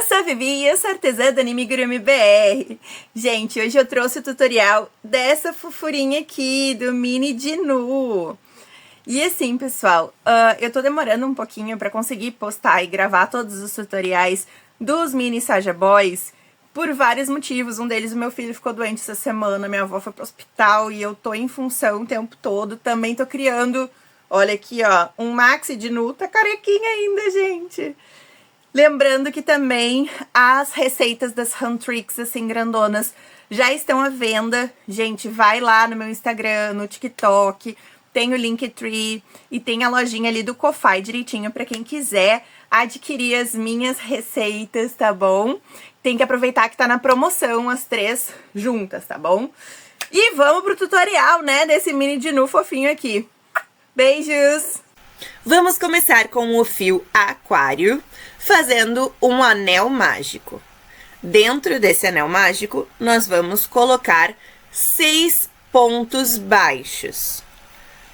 Eu sou a Vivi e eu sou artesã do Animigurumi BR. Gente, hoje eu trouxe o tutorial dessa fofurinha aqui, do mini Dinu. E assim, pessoal, eu tô demorando um pouquinho pra conseguir postar e gravar todos os tutoriais dos mini Saja Boys por vários motivos. Um deles, o meu filho ficou doente essa semana, minha avó foi pro hospital e eu tô em função o tempo todo. Também tô criando, olha aqui, ó, um maxi Dinu, tá carequinha ainda, gente. Lembrando que também as receitas das Huntrix, assim, grandonas, já estão à venda. Gente, vai lá no meu Instagram, no TikTok, tem o Linktree e tem a lojinha ali do Ko-Fi direitinho pra quem quiser adquirir as minhas receitas, tá bom? Tem que aproveitar que tá na promoção as três juntas, tá bom? E vamos pro tutorial, né, desse mini Dinu fofinho aqui. Beijos! Vamos começar com o fio aquário, fazendo um anel mágico. Dentro desse anel mágico, nós vamos colocar 6 pontos baixos.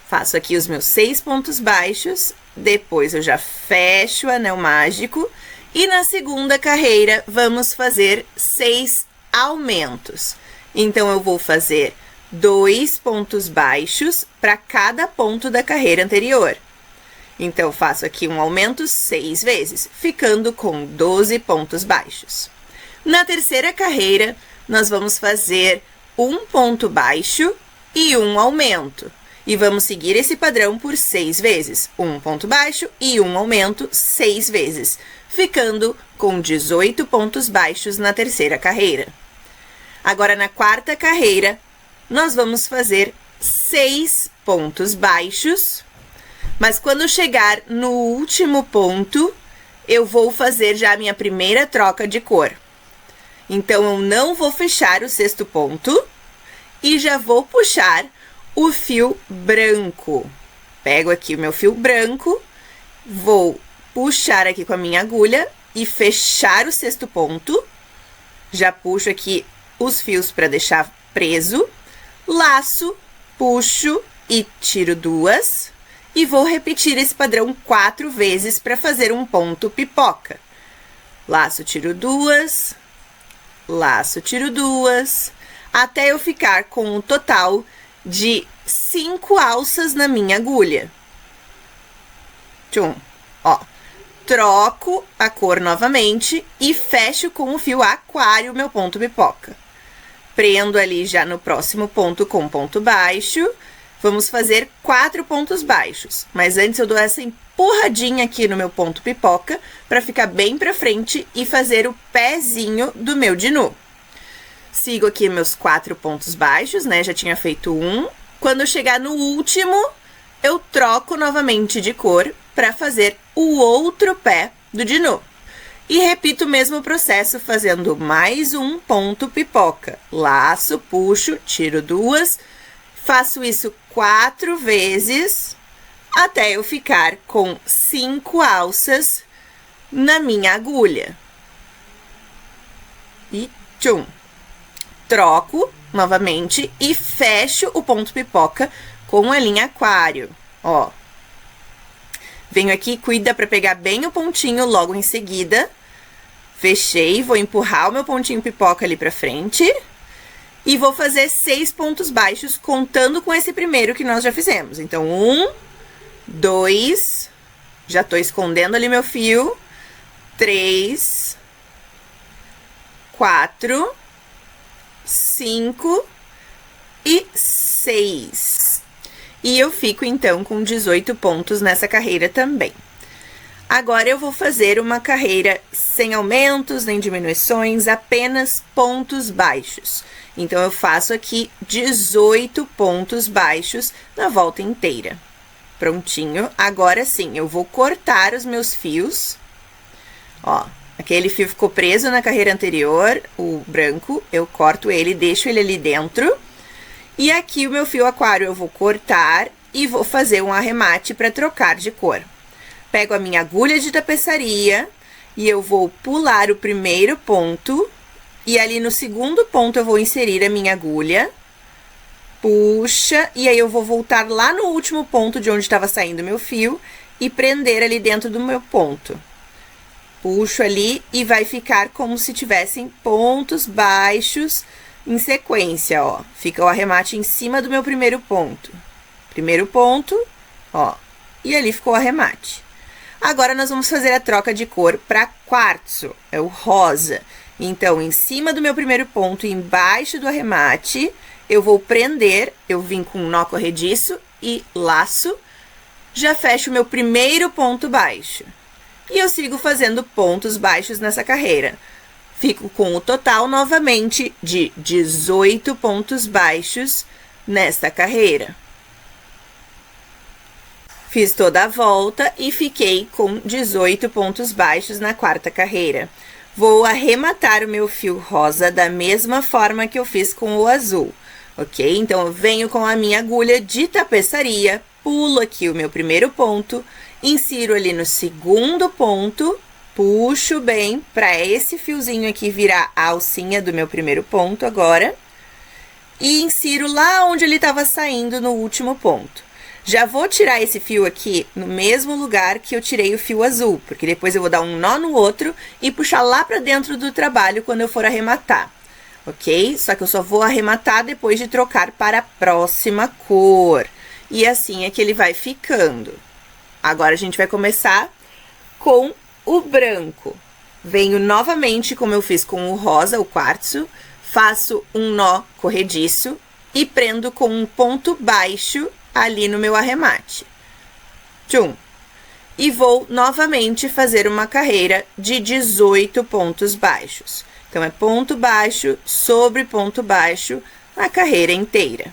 Faço aqui os meus 6 pontos baixos, depois eu já fecho o anel mágico e na segunda carreira vamos fazer 6 aumentos. Então, eu vou fazer 2 pontos baixos para cada ponto da carreira anterior. Então, faço aqui um aumento 6 vezes, ficando com 12 pontos baixos. Na terceira carreira, nós vamos fazer um ponto baixo e um aumento. E vamos seguir esse padrão por 6 vezes. Um ponto baixo e um aumento 6 vezes, ficando com 18 pontos baixos na terceira carreira. Agora, na quarta carreira, nós vamos fazer 6 pontos baixos. Mas quando chegar no último ponto, eu vou fazer já a minha primeira troca de cor. Então, eu não vou fechar o sexto ponto e já vou puxar o fio branco. Pego aqui o meu fio branco, vou puxar aqui com a minha agulha e fechar o sexto ponto. Já puxo aqui os fios para deixar preso. Laço, puxo e tiro 2. E vou repetir esse padrão 4 vezes para fazer um ponto pipoca. Laço, tiro 2, laço, tiro 2, até eu ficar com um total de 5 alças na minha agulha. Tchum, ó. Troco a cor novamente e fecho com o fio aquário meu ponto pipoca. Prendo ali já no próximo ponto com ponto baixo. Vamos fazer 4 pontos baixos, mas antes eu dou essa empurradinha aqui no meu ponto pipoca para ficar bem pra frente e fazer o pezinho do meu Dinu. Sigo aqui meus 4 pontos baixos, né? Já tinha feito um. Quando eu chegar no último, eu troco novamente de cor para fazer o outro pé do Dinu. E repito o mesmo processo, fazendo mais um ponto pipoca. Laço, puxo, tiro 2. Faço isso 4 vezes, até eu ficar com 5 alças na minha agulha. E tchum! Troco novamente e fecho o ponto pipoca com a linha aquário, ó. Venho aqui, cuida para pegar bem o pontinho logo em seguida. Fechei, vou empurrar o meu pontinho pipoca ali pra frente. E vou fazer 6 pontos baixos, contando com esse primeiro que nós já fizemos. Então, 1, 2, já tô escondendo ali meu fio, 3, 4, 5 e 6. E eu fico, então, com 18 pontos nessa carreira também. Agora, eu vou fazer uma carreira sem aumentos nem diminuições, apenas pontos baixos. Então, eu faço aqui 18 pontos baixos na volta inteira. Prontinho. Agora sim, eu vou cortar os meus fios. Ó, aquele fio ficou preso na carreira anterior, o branco, eu corto ele, deixo ele ali dentro. E aqui o meu fio aquário eu vou cortar e vou fazer um arremate para trocar de cor. Pego a minha agulha de tapeçaria e eu vou pular o primeiro ponto. E ali no segundo ponto eu vou inserir a minha agulha. Puxa, e aí eu vou voltar lá no último ponto de onde estava saindo meu fio e prender ali dentro do meu ponto. Puxo ali e vai ficar como se tivessem pontos baixos em sequência, ó. Fica o arremate em cima do meu primeiro ponto. Primeiro ponto, ó. E ali ficou o arremate. Agora, nós vamos fazer a troca de cor para quartzo, é o rosa. Então, em cima do meu primeiro ponto, embaixo do arremate, eu vou prender, eu vim com um nó corrediço e laço. Já fecho o meu primeiro ponto baixo. E eu sigo fazendo pontos baixos nessa carreira. Fico com o total, novamente, de 18 pontos baixos nesta carreira. Fiz toda a volta e fiquei com 18 pontos baixos na quarta carreira. Vou arrematar o meu fio rosa da mesma forma que eu fiz com o azul, ok? Então, eu venho com a minha agulha de tapeçaria, pulo aqui o meu primeiro ponto, insiro ali no segundo ponto, puxo bem para esse fiozinho aqui virar a alcinha do meu primeiro ponto agora, e insiro lá onde ele estava saindo no último ponto. Já vou tirar esse fio aqui no mesmo lugar que eu tirei o fio azul, porque depois eu vou dar um nó no outro e puxar lá para dentro do trabalho quando eu for arrematar, ok? Só que eu só vou arrematar depois de trocar para a próxima cor. E assim é que ele vai ficando. Agora, a gente vai começar com o branco. Venho novamente, como eu fiz com o rosa, o quartzo, faço um nó corrediço e prendo com um ponto baixo ali no meu arremate. Tchum! E vou novamente fazer uma carreira de 18 pontos baixos. Então, é ponto baixo sobre ponto baixo a carreira inteira.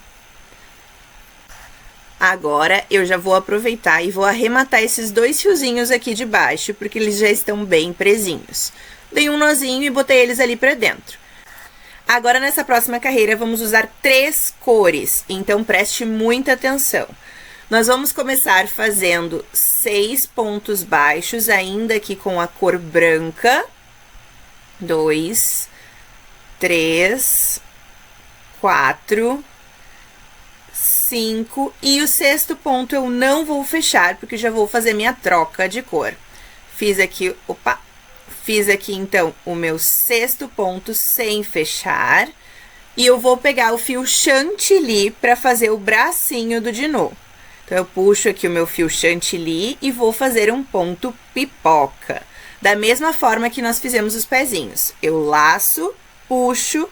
Agora, eu já vou aproveitar e vou arrematar esses dois fiozinhos aqui de baixo, porque eles já estão bem presinhos. Dei um nozinho e botei eles ali pra dentro. Agora, nessa próxima carreira, vamos usar 3 cores, então preste muita atenção. Nós vamos começar fazendo 6 pontos baixos, ainda aqui com a cor branca. 2, 3, 4... 5, e o sexto ponto eu não vou fechar, porque já vou fazer minha troca de cor. Fiz aqui, fiz aqui então o meu sexto ponto sem fechar, e eu vou pegar o fio chantilly para fazer o bracinho do dinô. Então, eu puxo aqui o meu fio chantilly e vou fazer um ponto pipoca. Da mesma forma que nós fizemos os pezinhos. Eu laço, puxo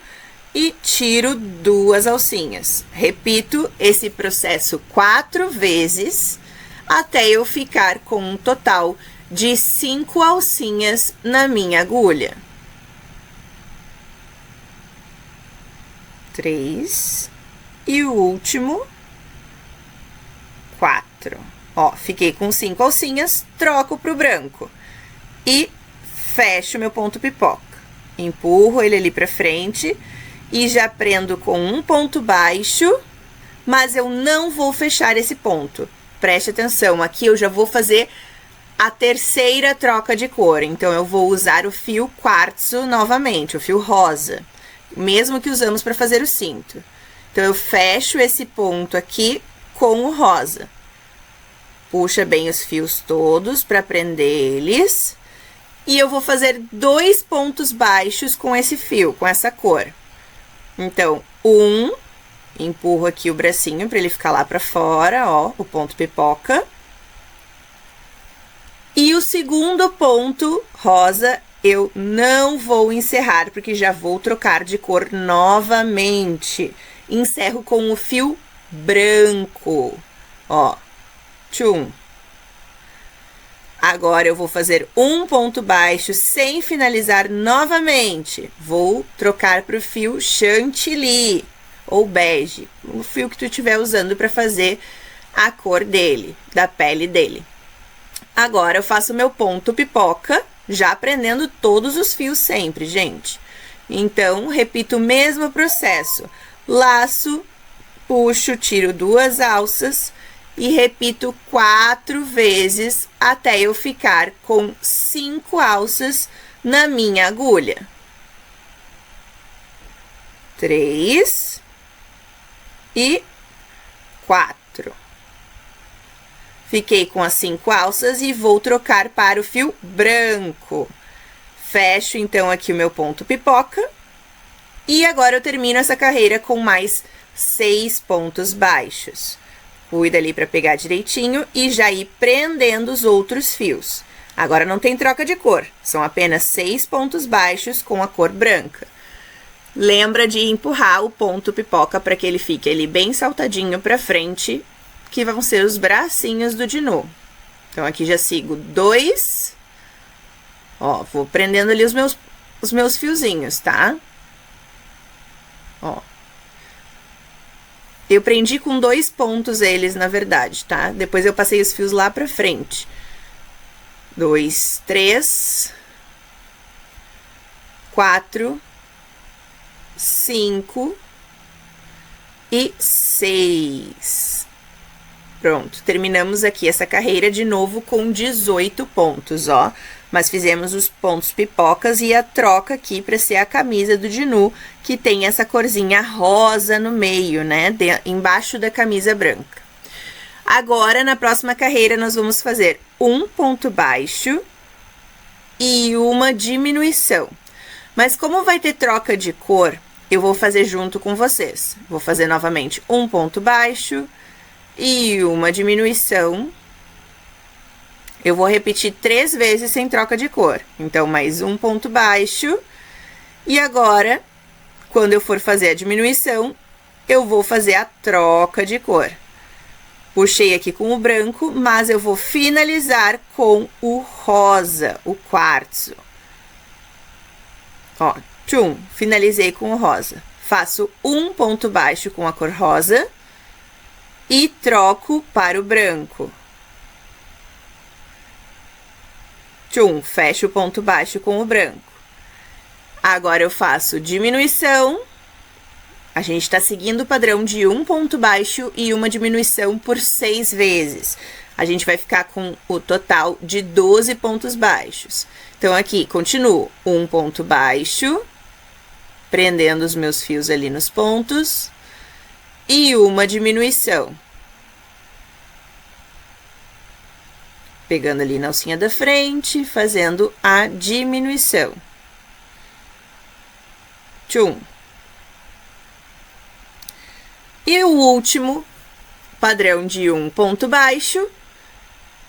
e tiro 2 alcinhas. Repito esse processo 4 vezes, até eu ficar com um total de 5 alcinhas na minha agulha. 3, e o último, 4. Ó, fiquei com 5 alcinhas, troco pro branco. E fecho meu ponto pipoca. Empurro ele ali pra frente. E já prendo com um ponto baixo, mas eu não vou fechar esse ponto. Preste atenção, aqui eu já vou fazer a terceira troca de cor. Então, eu vou usar o fio quartzo novamente, o fio rosa, mesmo que usamos para fazer o cinto. Então, eu fecho esse ponto aqui com o rosa. Puxa bem os fios todos para prender eles. E eu vou fazer 2 pontos baixos com esse fio, com essa cor. Então, empurro aqui o bracinho para ele ficar lá para fora, ó, o ponto pipoca. E o segundo ponto rosa, eu não vou encerrar, porque já vou trocar de cor novamente. Encerro com o fio branco, ó, tchum. Agora, eu vou fazer um ponto baixo sem finalizar novamente. Vou trocar para o fio chantilly ou bege, o fio que tu estiver usando para fazer a cor dele, da pele dele. Agora, eu faço meu ponto pipoca, já prendendo todos os fios sempre, gente. Então, repito o mesmo processo. Laço, puxo, tiro 2 alças e repito 4 vezes até eu ficar com 5 alças na minha agulha. 3 e 4. Fiquei com as 5 alças e vou trocar para o fio branco. Fecho, então, aqui o meu ponto pipoca. E agora eu termino essa carreira com mais 6 pontos baixos. Cuida ali para pegar direitinho e já ir prendendo os outros fios. Agora não tem troca de cor, são apenas 6 pontos baixos com a cor branca. Lembra de empurrar o ponto pipoca para que ele fique ali bem saltadinho para frente, que vão ser os bracinhos do Dinu. Então, aqui já sigo 2. Ó, vou prendendo ali os meus fiozinhos, tá? Ó. Eu prendi com 2 pontos eles, na verdade, tá? Depois eu passei os fios lá pra frente. 2, 3, 4, 5 e 6. Pronto, terminamos aqui essa carreira de novo com 18 pontos, ó. Mas fizemos os pontos pipocas e a troca aqui para ser a camisa do Dinu, que tem essa corzinha rosa no meio, né? Embaixo da camisa branca. Agora, na próxima carreira, nós vamos fazer um ponto baixo e uma diminuição. Mas como vai ter troca de cor, eu vou fazer junto com vocês. Vou fazer novamente um ponto baixo e uma diminuição. Eu vou repetir 3 vezes sem troca de cor. Então, mais um ponto baixo. E agora, quando eu for fazer a diminuição, eu vou fazer a troca de cor. Puxei aqui com o branco, mas eu vou finalizar com o rosa, o quartzo. Ó, tchum, finalizei com o rosa. Faço um ponto baixo com a cor rosa e troco para o branco. Tchum, fecho o ponto baixo com o branco. Agora eu faço diminuição. A gente tá seguindo o padrão de um ponto baixo e uma diminuição por 6 vezes. A gente vai ficar com o total de 12 pontos baixos. Então, aqui, continuo. Um ponto baixo, prendendo os meus fios ali nos pontos, e uma diminuição. Pegando ali na alcinha da frente, fazendo a diminuição. Tchum. E o último, padrão de um ponto baixo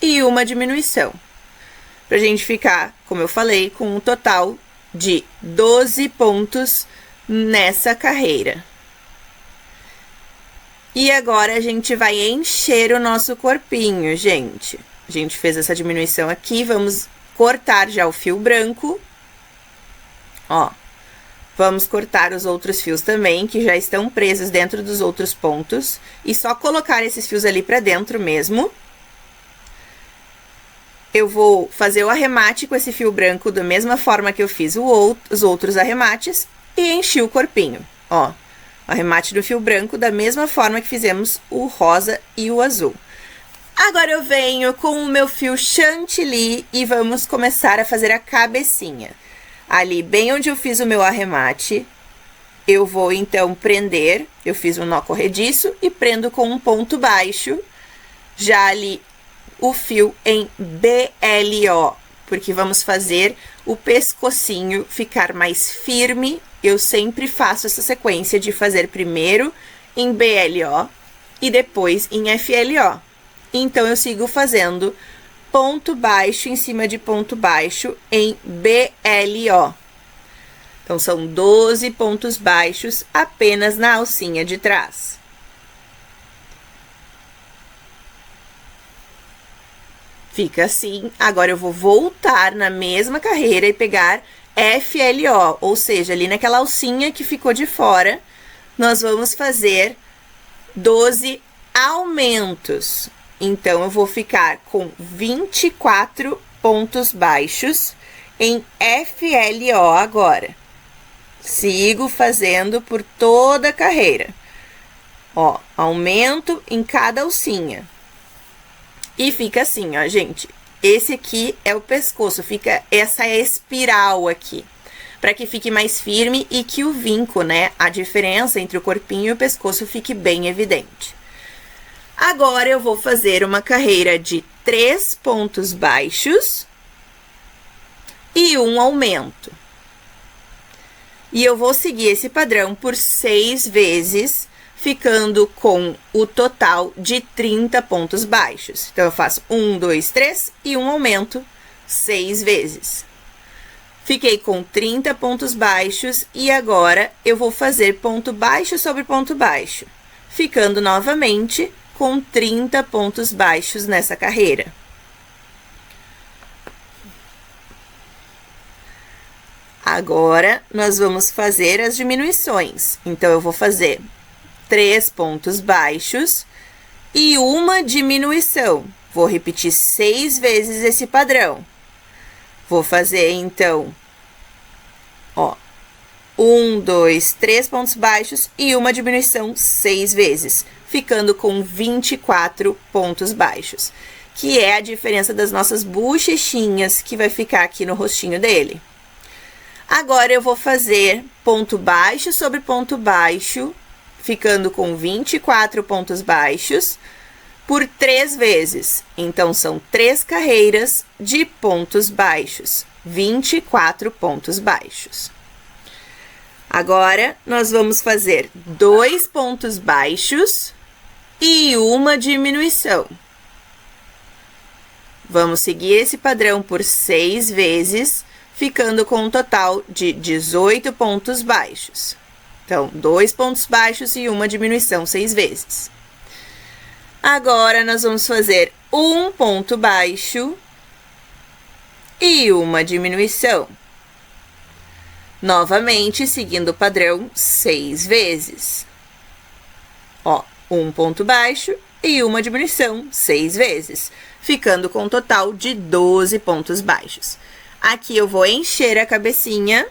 e uma diminuição. Pra gente ficar, como eu falei, com um total de 12 pontos nessa carreira. E agora a gente vai encher o nosso corpinho, gente. A gente fez essa diminuição aqui, vamos cortar já o fio branco. Ó. Vamos cortar os outros fios também, que já estão presos dentro dos outros pontos. E só colocar esses fios ali pra dentro mesmo. Eu vou fazer o arremate com esse fio branco da mesma forma que eu fiz os outros arremates. E enchi o corpinho, ó. O arremate do fio branco da mesma forma que fizemos o rosa e o azul. Agora eu venho com o meu fio chantilly e vamos começar a fazer a cabecinha. Ali, bem onde eu fiz o meu arremate, eu vou, então, prender. Eu fiz um nó corrediço e prendo com um ponto baixo, já ali, o fio em BLO, porque vamos fazer o pescocinho ficar mais firme. Eu sempre faço essa sequência de fazer primeiro em BLO e depois em FLO. Então, eu sigo fazendo ponto baixo em cima de ponto baixo em BLO. Então, são 12 pontos baixos apenas na alcinha de trás. Fica assim. Agora, eu vou voltar na mesma carreira e pegar FLO, ou seja, ali naquela alcinha que ficou de fora, nós vamos fazer 12 aumentos. Então, eu vou ficar com 24 pontos baixos em FLO agora. Sigo fazendo por toda a carreira. Ó, aumento em cada alcinha. E fica assim, ó, gente. Esse aqui é o pescoço, fica essa espiral aqui. Para que fique mais firme e que o vinco, né, a diferença entre o corpinho e o pescoço fique bem evidente. Agora, eu vou fazer uma carreira de 3 pontos baixos e um aumento. E eu vou seguir esse padrão por 6 vezes, ficando com o total de 30 pontos baixos. Então, eu faço 1, 2, 3 e um aumento 6 vezes. Fiquei com 30 pontos baixos e agora eu vou fazer ponto baixo sobre ponto baixo, ficando novamente com 30 pontos baixos nessa carreira. Agora, nós vamos fazer as diminuições. Então, eu vou fazer 3 pontos baixos e uma diminuição. Vou repetir 6 vezes esse padrão. Vou fazer, então, ó, 1, 2, 3 pontos baixos e uma diminuição 6 vezes, ficando com 24 pontos baixos, que é a diferença das nossas bochechinhas que vai ficar aqui no rostinho dele. Agora, eu vou fazer ponto baixo sobre ponto baixo, ficando com 24 pontos baixos, por 3 vezes. Então, são 3 carreiras de pontos baixos, 24 pontos baixos. Agora, nós vamos fazer 2 pontos baixos e uma diminuição. Vamos seguir esse padrão por 6 vezes, ficando com um total de 18 pontos baixos. Então, 2 pontos baixos e uma diminuição 6 vezes. Agora, nós vamos fazer um ponto baixo e uma diminuição. Novamente, seguindo o padrão 6 vezes. Ó, um ponto baixo e uma diminuição 6 vezes, ficando com um total de 12 pontos baixos. Aqui eu vou encher a cabecinha.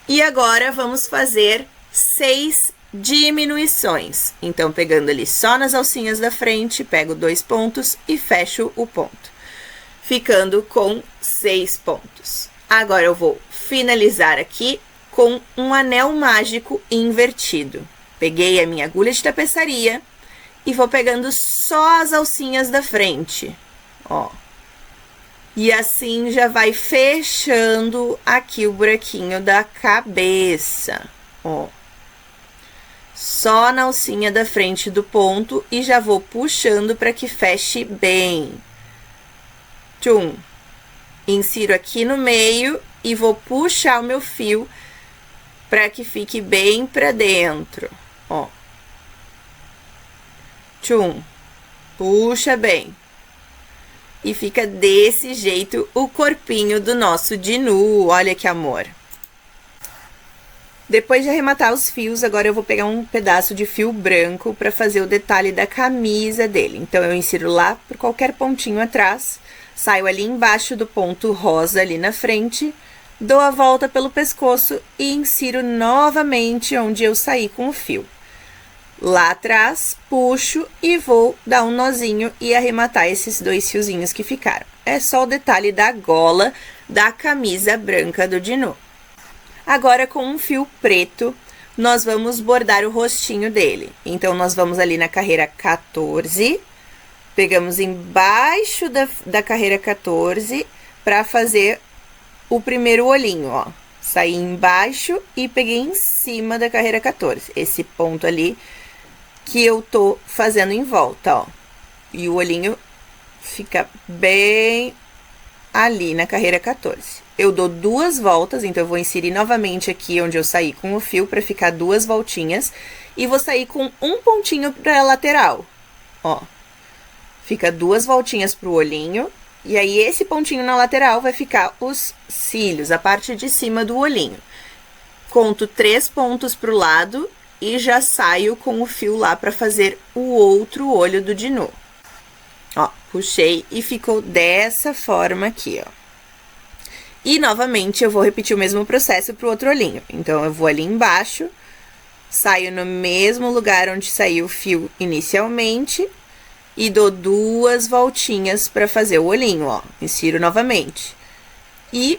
E agora, vamos fazer 6 diminuições. Então, pegando ali só nas alcinhas da frente, pego 2 pontos e fecho o ponto, ficando com 6 pontos. Agora, eu vou finalizar aqui com um anel mágico invertido. Peguei a minha agulha de tapeçaria e vou pegando só as alcinhas da frente, ó. E assim já vai fechando aqui o buraquinho da cabeça, ó. Só na alcinha da frente do ponto e já vou puxando para que feche bem. Tchum. Insiro aqui no meio e vou puxar o meu fio para que fique bem para dentro, ó. Tchum. Puxa bem. E fica desse jeito o corpinho do nosso Dinu. Olha que amor! Depois de arrematar os fios, agora eu vou pegar um pedaço de fio branco para fazer o detalhe da camisa dele. Então, eu insiro lá por qualquer pontinho atrás, saio ali embaixo do ponto rosa ali na frente, dou a volta pelo pescoço e insiro novamente onde eu saí com o fio. Lá atrás, puxo e vou dar um nozinho e arrematar esses 2 fiozinhos que ficaram. É só o detalhe da gola da camisa branca do Dinu. Agora, com um fio preto, nós vamos bordar o rostinho dele. Então, nós vamos ali na carreira 14, pegamos embaixo da carreira 14 para fazer o primeiro olhinho, ó. Saí embaixo e peguei em cima da carreira 14. Esse ponto ali que eu tô fazendo em volta, ó. E o olhinho fica bem ali na carreira 14. Eu dou 2 voltas, então eu vou inserir novamente aqui onde eu saí com o fio para ficar 2 voltinhas. E vou sair com um pontinho pra lateral, ó. Fica 2 voltinhas pro olhinho. E aí, esse pontinho na lateral vai ficar os cílios, a parte de cima do olhinho. Conto 3 pontos pro lado e já saio com o fio lá pra fazer o outro olho do Dinu. Ó, puxei e ficou dessa forma aqui, ó. E, novamente, eu vou repetir o mesmo processo pro outro olhinho. Então, eu vou ali embaixo, saio no mesmo lugar onde saiu o fio inicialmente e dou 2 voltinhas pra fazer o olhinho, ó. Insiro novamente. E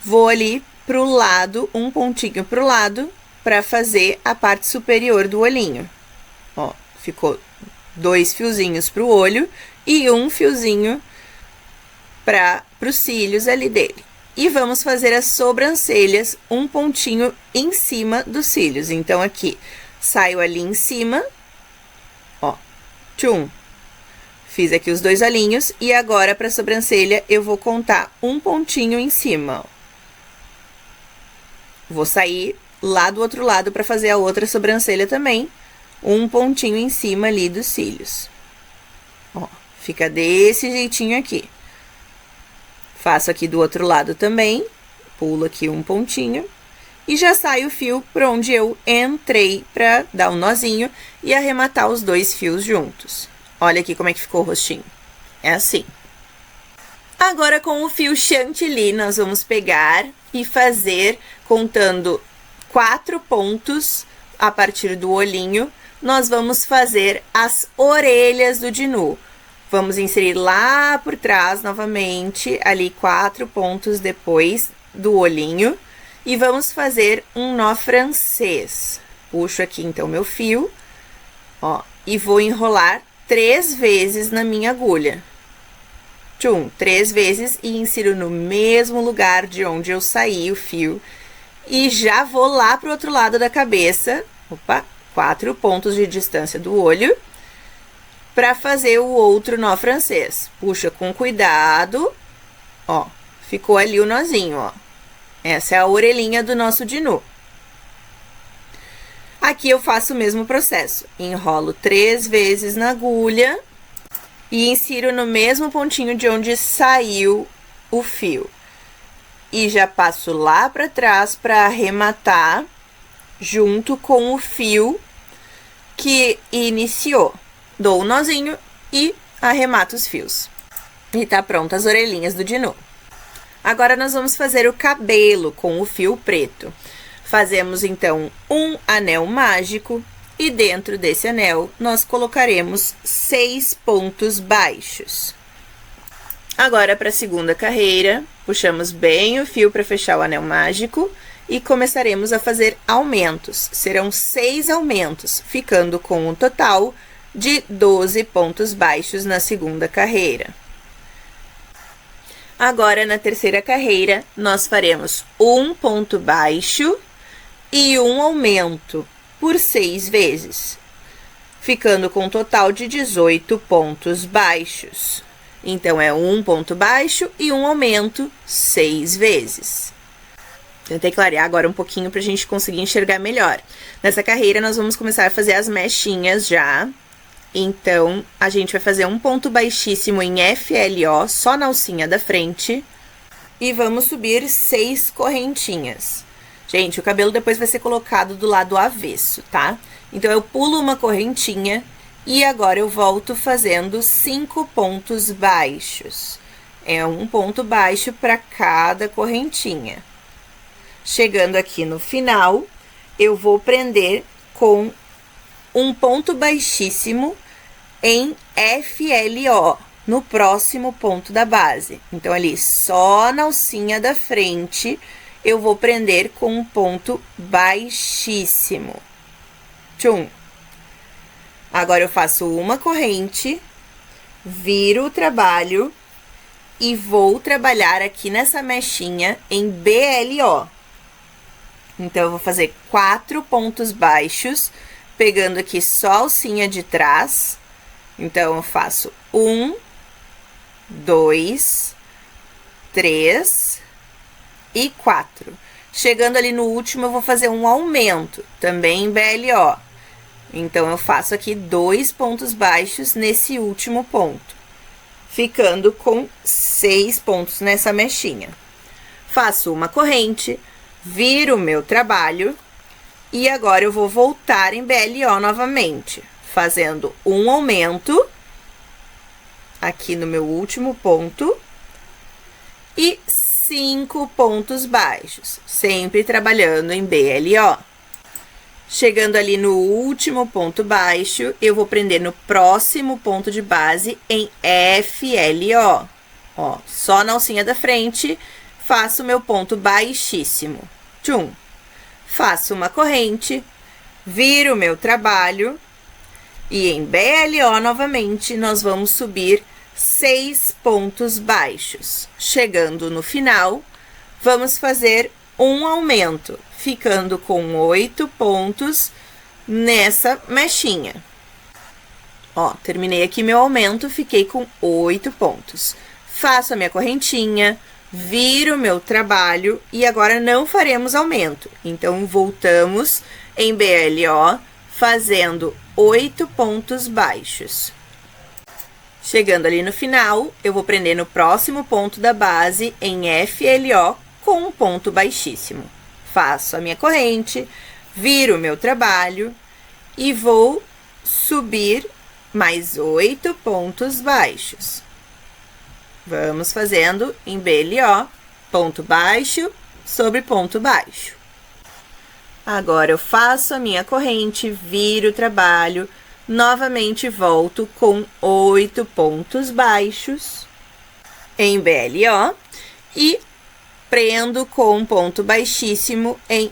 vou ali pro lado, um pontinho pro lado, pra fazer a parte superior do olhinho. Ó, ficou 2 fiozinhos pro olho e um fiozinho pros cílios ali dele. E vamos fazer as sobrancelhas um pontinho em cima dos cílios. Então, aqui, saio ali em cima, ó, tchum. Fiz aqui os 2 olhinhos e agora para a sobrancelha eu vou contar um pontinho em cima, ó. Vou sair lá do outro lado para fazer a outra sobrancelha também, um pontinho em cima ali dos cílios. Ó, fica desse jeitinho aqui. Faço aqui do outro lado também, pulo aqui um pontinho e já saio o fio por onde eu entrei para dar um nozinho e arrematar os 2 fios juntos. Olha aqui como é que ficou o rostinho. É assim. Agora, com o fio chantilly, nós vamos pegar e fazer, contando 4 pontos a partir do olhinho, nós vamos fazer as orelhas do Dinu. Vamos inserir lá por trás, novamente, ali 4 pontos depois do olhinho. E vamos fazer um nó francês. Puxo aqui, então, meu fio, ó, e vou enrolar 3 vezes na minha agulha. Tchum, 3 vezes e insiro no mesmo lugar de onde eu saí o fio. E já vou lá pro outro lado da cabeça, opa, 4 pontos de distância do olho, para fazer o outro nó francês. Puxa com cuidado, ó, ficou ali o nozinho, ó. Essa é a orelhinha do nosso Dinu. Aqui eu faço o mesmo processo. Enrolo 3 vezes na agulha e insiro no mesmo pontinho de onde saiu o fio. E já passo lá para trás para arrematar junto com o fio que iniciou. Dou o nozinho e arremato os fios. E tá pronto as orelhinhas do Dinu. Agora nós vamos fazer o cabelo com o fio preto. Fazemos então um anel mágico e dentro desse anel nós colocaremos 6 pontos baixos. Agora para a segunda carreira, puxamos bem o fio para fechar o anel mágico e começaremos a fazer aumentos. Serão 6 aumentos, ficando com um total de 12 pontos baixos na segunda carreira. Agora, na terceira carreira, nós faremos um ponto baixo e um aumento por 6 vezes, ficando com um total de 18 pontos baixos. Então, é um ponto baixo e um aumento 6 vezes. Tentei clarear agora um pouquinho para a gente conseguir enxergar melhor. Nessa carreira, nós vamos começar a fazer as mechinhas já. Então, a gente vai fazer um ponto baixíssimo em FLO, só na alcinha da frente. E vamos subir 6 correntinhas. Gente, o cabelo depois vai ser colocado do lado avesso, tá? Então, eu pulo uma correntinha e agora eu volto fazendo 5 pontos baixos. É um ponto baixo para cada correntinha. Chegando aqui no final, eu vou prender com um ponto baixíssimo em FLO, no próximo ponto da base. Então, ali, só na alcinha da frente, eu vou prender com um ponto baixíssimo. Tchum. Agora, eu faço uma corrente, viro o trabalho e vou trabalhar aqui nessa mechinha em BLO. Então, eu vou fazer 4 pontos baixos, pegando aqui só a alcinha de trás. Então, eu faço 1, 2, 3 e 4. Chegando ali no último, eu vou fazer um aumento, também em BLO. Então, eu faço aqui 2 pontos baixos nesse último ponto, ficando com 6 pontos nessa mechinha. Faço uma corrente, viro o meu trabalho e agora eu vou voltar em BLO novamente, fazendo um aumento aqui no meu último ponto e 5 pontos baixos, sempre trabalhando em BLO. Chegando ali no último ponto baixo, eu vou prender no próximo ponto de base em FLO. Ó, só na alcinha da frente, faço meu ponto baixíssimo. Tchum. Faço uma corrente, viro o meu trabalho e em BLO novamente nós vamos subir 6 pontos baixos. Chegando no final, vamos fazer um aumento, ficando com 8 pontos nessa mechinha. Ó, terminei aqui meu aumento, fiquei com 8 pontos. Faço a minha correntinha, viro meu trabalho e agora não faremos aumento. Então, voltamos em BLO, fazendo 8 pontos baixos. Chegando ali no final, eu vou prender no próximo ponto da base em FLO com um ponto baixíssimo. Faço a minha corrente, viro o meu trabalho e vou subir mais 8 pontos baixos. Vamos fazendo em BLO, ponto baixo sobre ponto baixo. Agora, eu faço a minha corrente, viro o trabalho, novamente volto com 8 pontos baixos em BLO e prendo com um ponto baixíssimo em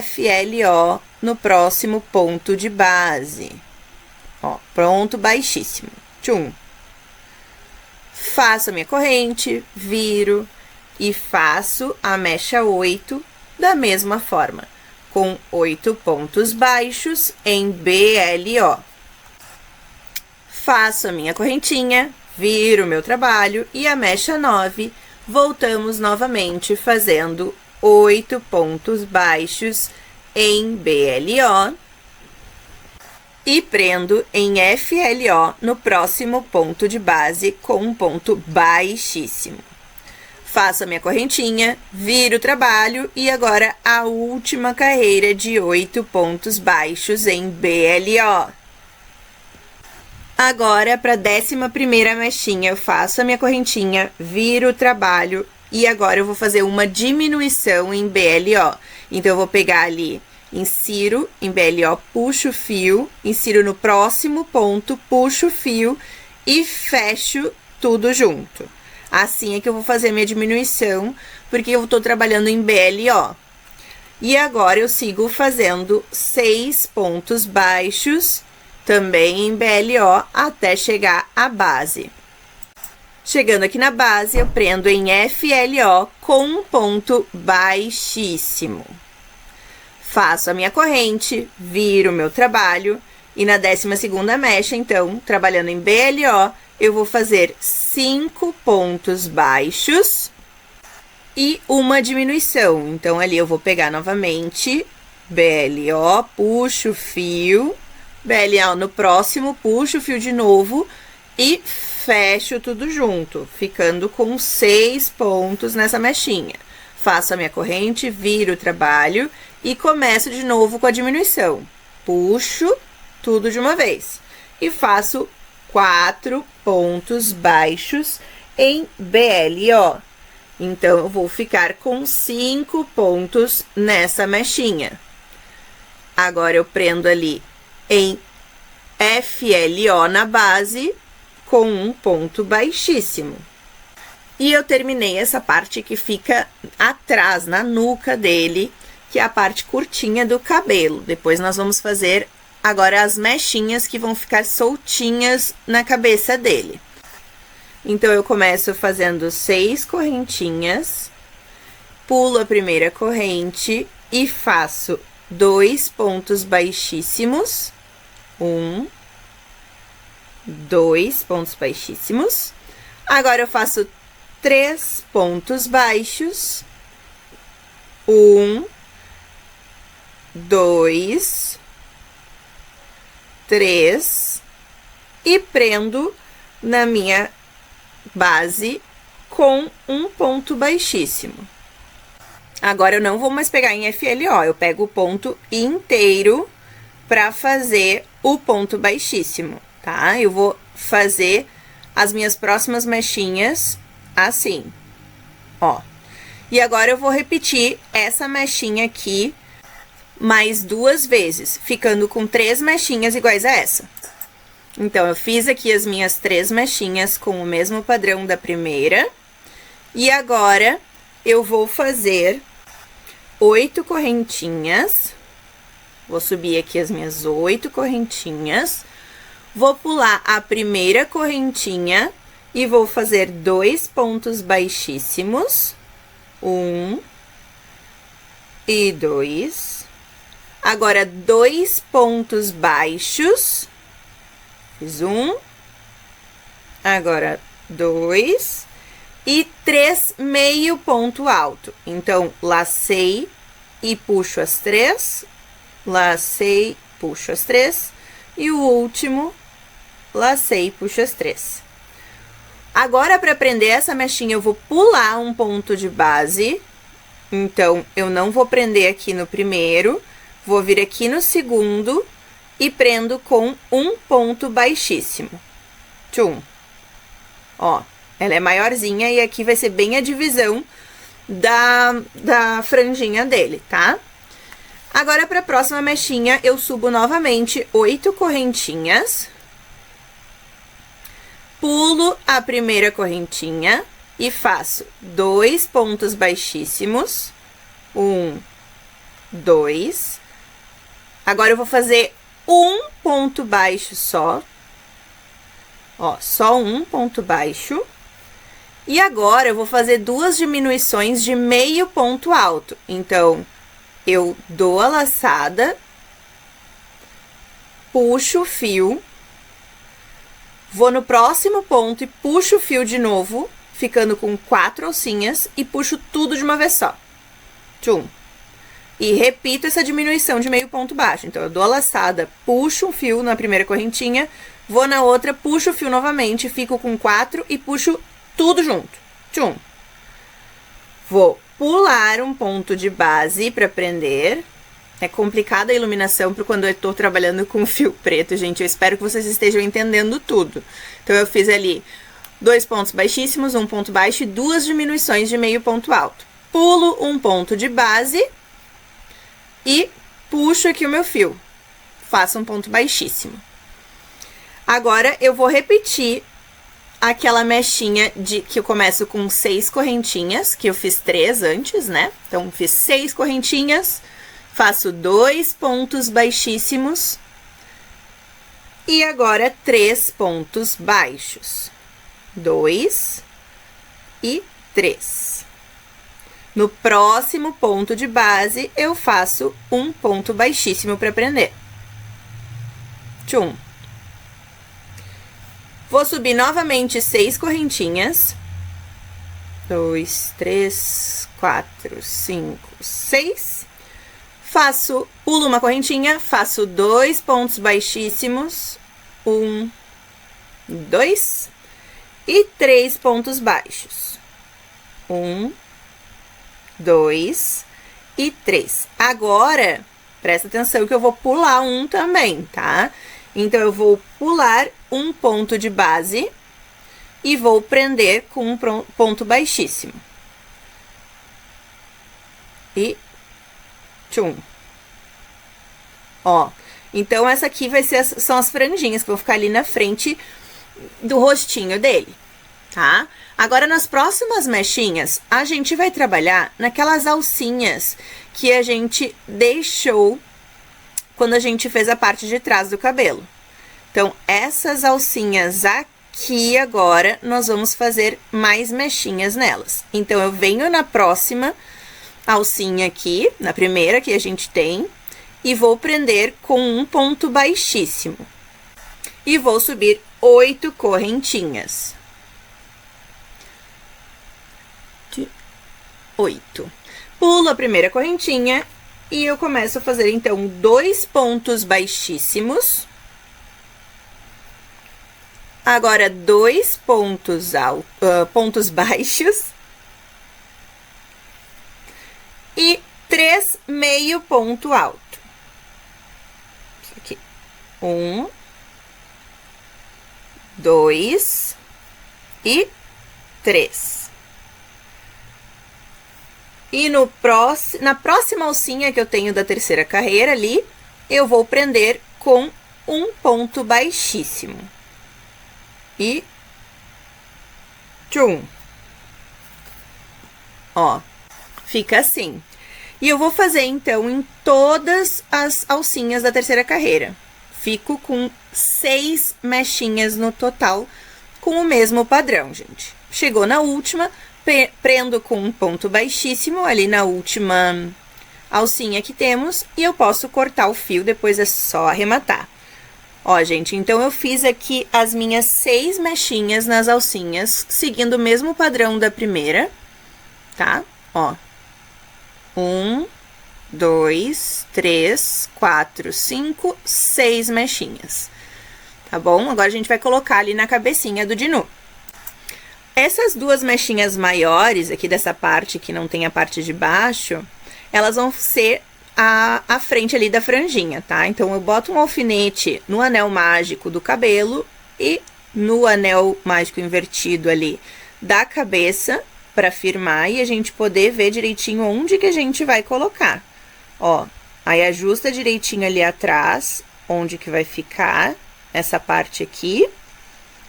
FLO no próximo ponto de base. Ó, ponto baixíssimo. Tchum. Faço a minha corrente, viro e faço a mecha 8 da mesma forma, com 8 pontos baixos em BLO. Faço a minha correntinha, viro o meu trabalho e a mecha 9, voltamos novamente fazendo 8 pontos baixos em BLO e prendo em FLO no próximo ponto de base com um ponto baixíssimo. Faço a minha correntinha, viro o trabalho e agora a última carreira de 8 pontos baixos em BLO. Agora, para a 11ª mechinha, eu faço a minha correntinha, viro o trabalho e agora eu vou fazer uma diminuição em BLO. Então, eu vou pegar ali, insiro em BLO, puxo o fio, insiro no próximo ponto, puxo o fio e fecho tudo junto. Assim é que eu vou fazer a minha diminuição, porque eu tô trabalhando em BLO. E agora, eu sigo fazendo 6 pontos baixos, também em BLO, até chegar à base. Chegando aqui na base, eu prendo em FLO com um ponto baixíssimo. Faço a minha corrente, viro o meu trabalho e na 12ª mecha, então, trabalhando em BLO, eu vou fazer 5 pontos baixos e uma diminuição. Então, ali eu vou pegar novamente BLO, puxo o fio, BLO no próximo, puxo o fio de novo e fecho tudo junto, ficando com 6 pontos nessa mechinha. Faço a minha corrente, viro o trabalho e começo de novo com a diminuição. Puxo tudo de uma vez e faço 4 pontos baixos em BLO. Então, eu vou ficar com 5 pontos nessa mechinha. Agora, eu prendo ali em FLO na base com um ponto baixíssimo. E eu terminei essa parte que fica atrás, na nuca dele, que é a parte curtinha do cabelo. Depois nós vamos fazer agora as mechinhas que vão ficar soltinhas na cabeça dele. Então, eu começo fazendo 6 correntinhas, pulo a primeira corrente e faço 2 pontos baixíssimos. 1, 2 pontos baixíssimos. Agora, eu faço 3 pontos baixos. 1, 2, 3. E prendo na minha base com um ponto baixíssimo. Agora, eu não vou mais pegar em FLO, eu pego o ponto inteiro para fazer o ponto baixíssimo, tá? Eu vou fazer as minhas próximas mechinhas assim, ó. E agora, eu vou repetir essa mechinha aqui mais 2 vezes, ficando com 3 mechinhas iguais a essa. Então, eu fiz aqui as minhas 3 mechinhas com o mesmo padrão da primeira. E agora, eu vou fazer 8 correntinhas. Vou subir aqui as minhas 8 correntinhas. Vou pular a primeira correntinha e vou fazer 2 pontos baixíssimos. 1, e 2. Agora, 2 pontos baixos. Fiz 1. Agora, 2. E 3 meio ponto alto. Então, lacei e puxo as 3. Lacei, puxo as 3. E o último, lacei e puxo as 3. Agora, para prender essa mechinha, eu vou pular um ponto de base. Então, eu não vou prender aqui no primeiro, vou vir aqui no segundo e prendo com um ponto baixíssimo. Tchum. Ó, ela é maiorzinha e aqui vai ser bem a divisão da franjinha dele, tá? Agora, para a próxima mechinha, eu subo novamente 8 correntinhas. Pulo a primeira correntinha e faço 2 pontos baixíssimos. 1, 2. Agora, eu vou fazer um ponto baixo só. Ó, só um ponto baixo. E agora, eu vou fazer 2 diminuições de meio ponto alto. Então, eu dou a laçada, puxo o fio, vou no próximo ponto e puxo o fio de novo, ficando com 4 alcinhas, e puxo tudo de uma vez só. Tchum. E repito essa diminuição de meio ponto baixo. Então, eu dou a laçada, puxo um fio na primeira correntinha, vou na outra, puxo o fio novamente, fico com 4 e puxo tudo junto. Tchum. Vou pular um ponto de base para prender. É complicada a iluminação para quando eu tô trabalhando com fio preto, gente. Eu espero que vocês estejam entendendo tudo. Então, eu fiz ali 2 pontos baixíssimos, um ponto baixo e 2 diminuições de meio ponto alto. Pulo um ponto de base e puxo aqui o meu fio. Faço um ponto baixíssimo. Agora, eu vou repetir aquela mechinha que eu começo com 6 correntinhas, que eu fiz 3 antes, né? Então, fiz 6 correntinhas, faço 2 pontos baixíssimos e agora 3 pontos baixos. 2 e 3. No próximo ponto de base, eu faço um ponto baixíssimo para prender. Tchum. Vou subir novamente 6 correntinhas. 2, 3, 4, 5, 6. Pulo uma correntinha, faço 2 pontos baixíssimos. 1, 2. E 3 pontos baixos. 1, 2 e 3. Agora, presta atenção que eu vou pular um também, tá? Então, eu vou pular um ponto de base e vou prender com um ponto baixíssimo. E tchum. Ó, então essa aqui são as franjinhas que vão ficar ali na frente do rostinho dele, tá? Agora, nas próximas mechinhas, a gente vai trabalhar naquelas alcinhas que a gente deixou quando a gente fez a parte de trás do cabelo. Então, essas alcinhas aqui agora, nós vamos fazer mais mechinhas nelas. Então, eu venho na próxima alcinha aqui, na primeira que a gente tem, e vou prender com um ponto baixíssimo. E vou subir 8 correntinhas. 8. Pulo a primeira correntinha e eu começo a fazer, então, 2 pontos baixíssimos. Agora, 2 pontos baixos. E 3 meio ponto alto. Isso aqui. 1, 2 e 3. E na próxima alcinha que eu tenho da terceira carreira ali, eu vou prender com um ponto baixíssimo. E tchum. Ó, fica assim. E eu vou fazer, então, em todas as alcinhas da terceira carreira. Fico com 6 mechinhas no total, com o mesmo padrão, gente. Chegou na última, prendo com um ponto baixíssimo ali na última alcinha que temos e eu posso cortar o fio, depois é só arrematar. Ó, gente, então eu fiz aqui as minhas 6 mechinhas nas alcinhas, seguindo o mesmo padrão da primeira, tá? Ó. 1, 2, 3, 4, 5, 6 mechinhas. Tá bom? Agora a gente vai colocar ali na cabecinha do Dinu. Essas 2 mechinhas maiores aqui dessa parte, que não tem a parte de baixo, elas vão ser a frente ali da franjinha, tá? Então, eu boto um alfinete no anel mágico do cabelo e no anel mágico invertido ali da cabeça pra firmar e a gente poder ver direitinho onde que a gente vai colocar. Ó, aí ajusta direitinho ali atrás, onde que vai ficar essa parte aqui,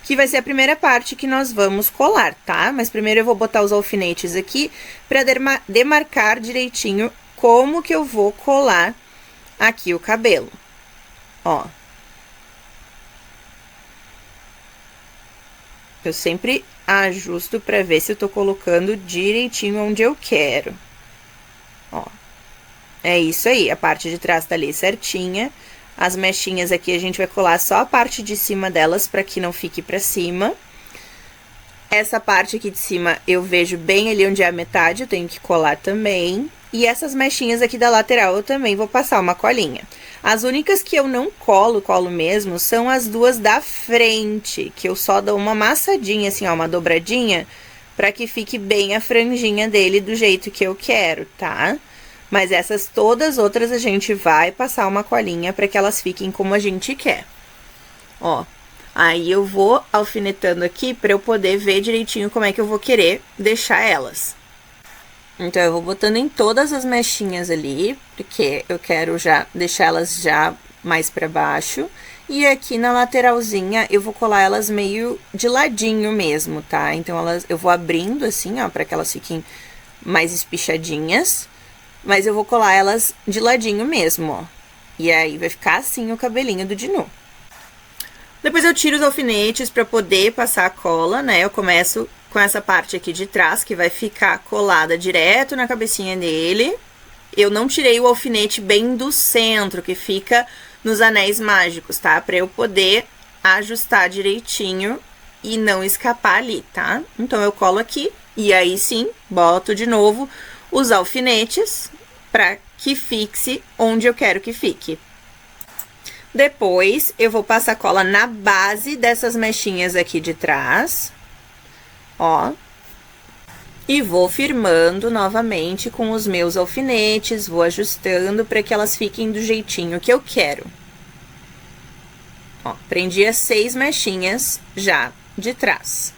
que vai ser a primeira parte que nós vamos colar, tá? Mas primeiro eu vou botar os alfinetes aqui pra demarcar direitinho como que eu vou colar aqui o cabelo. Ó. Eu sempre ajusto pra ver se eu tô colocando direitinho onde eu quero. Ó. É isso aí, a parte de trás tá ali certinha. As mechinhas aqui a gente vai colar só a parte de cima delas pra que não fique pra cima. Essa parte aqui de cima eu vejo bem ali onde é a metade, eu tenho que colar também. E essas mechinhas aqui da lateral eu também vou passar uma colinha. As únicas que eu não colo mesmo, são as 2 da frente, que eu só dou uma amassadinha, assim, ó, uma dobradinha, pra que fique bem a franjinha dele do jeito que eu quero, tá? Mas essas todas outras a gente vai passar uma colinha pra que elas fiquem como a gente quer. Ó, aí eu vou alfinetando aqui pra eu poder ver direitinho como é que eu vou querer deixar elas. Então, eu vou botando em todas as mechinhas ali, porque eu quero já deixar elas já mais pra baixo. E aqui na lateralzinha, eu vou colar elas meio de ladinho mesmo, tá? Então, eu vou abrindo assim, ó, pra que elas fiquem mais espichadinhas. Mas eu vou colar elas de ladinho mesmo, ó. E aí, vai ficar assim o cabelinho do Dinu. Depois eu tiro os alfinetes pra poder passar a cola, né? Eu começo com essa parte aqui de trás, que vai ficar colada direto na cabecinha dele. Eu não tirei o alfinete bem do centro, que fica nos anéis mágicos, tá? Pra eu poder ajustar direitinho e não escapar ali, tá? Então, eu colo aqui e aí sim, boto de novo os alfinetes pra que fixe onde eu quero que fique. Depois, eu vou passar cola na base dessas mechinhas aqui de trás, ó. E vou firmando novamente com os meus alfinetes, vou ajustando para que elas fiquem do jeitinho que eu quero. Ó, prendi as 6 mechinhas já de trás.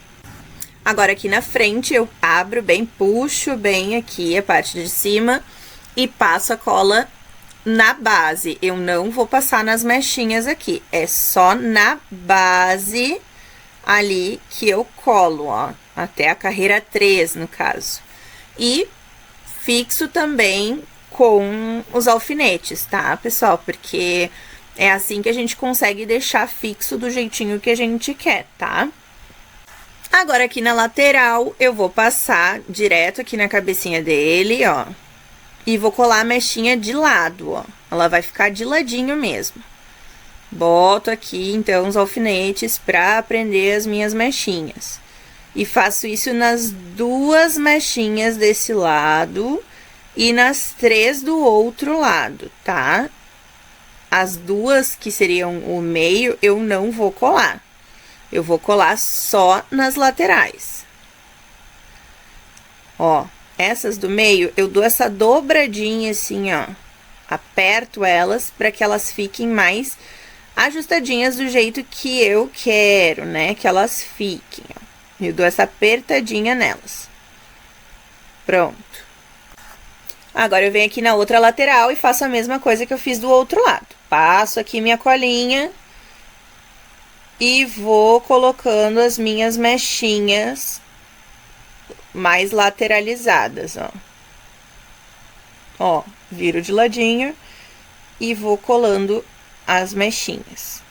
Agora, aqui na frente, eu abro bem, puxo bem aqui a parte de cima e passo a cola na base. Eu não vou passar nas mechinhas aqui, é só na base ali que eu colo, ó, até a carreira 3, no caso. E fixo também com os alfinetes, tá, pessoal? Porque é assim que a gente consegue deixar fixo do jeitinho que a gente quer, tá? Agora, aqui na lateral, eu vou passar direto aqui na cabecinha dele, ó. E vou colar a mechinha de lado, ó. Ela vai ficar de ladinho mesmo. Boto aqui, então, os alfinetes pra prender as minhas mechinhas. E faço isso nas 2 mechinhas desse lado e nas 3 do outro lado, tá? As 2 que seriam o meio, eu não vou colar. Eu vou colar só nas laterais. Ó, essas do meio, eu dou essa dobradinha assim, ó. Aperto elas pra que elas fiquem mais ajustadinhas do jeito que eu quero, né? Que elas fiquem, ó. Eu dou essa apertadinha nelas. Pronto. Agora, eu venho aqui na outra lateral e faço a mesma coisa que eu fiz do outro lado. Passo aqui minha colinha e vou colocando as minhas mechinhas mais lateralizadas, ó. Ó, viro de ladinho e vou colando as mechinhas.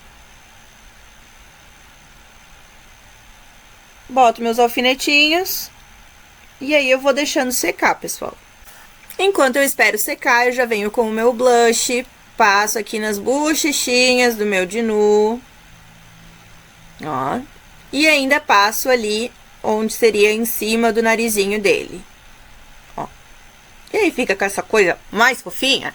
Boto meus alfinetinhos e aí eu vou deixando secar, pessoal. Enquanto eu espero secar, eu já venho com o meu blush, passo aqui nas bochechinhas do meu Dinu, ó, e ainda passo ali onde seria em cima do narizinho dele, ó. E aí fica com essa coisa mais fofinha.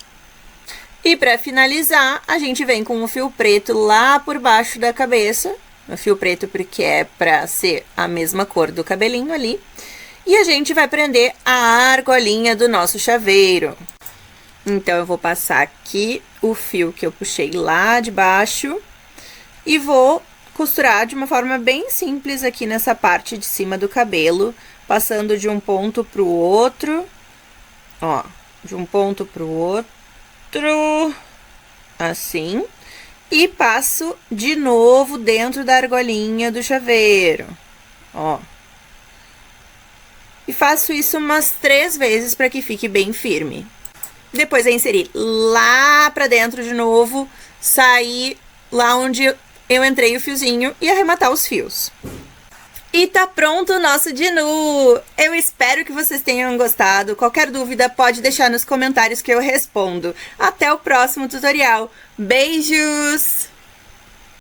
E pra finalizar, a gente vem com o fio preto lá por baixo da cabeça, o fio preto porque é pra ser a mesma cor do cabelinho ali. E a gente vai prender a argolinha do nosso chaveiro. Então, eu vou passar aqui o fio que eu puxei lá de baixo e vou costurar de uma forma bem simples aqui nessa parte de cima do cabelo, passando de um ponto pro outro, ó, de um ponto pro outro, assim, e passo de novo dentro da argolinha do chaveiro, ó. E faço isso umas 3 vezes para que fique bem firme. Depois é inserir lá pra dentro de novo, sair lá onde eu entrei o fiozinho e arrematar os fios. E tá pronto o nosso Dinu! Eu espero que vocês tenham gostado. Qualquer dúvida pode deixar nos comentários que eu respondo. Até o próximo tutorial. Beijos!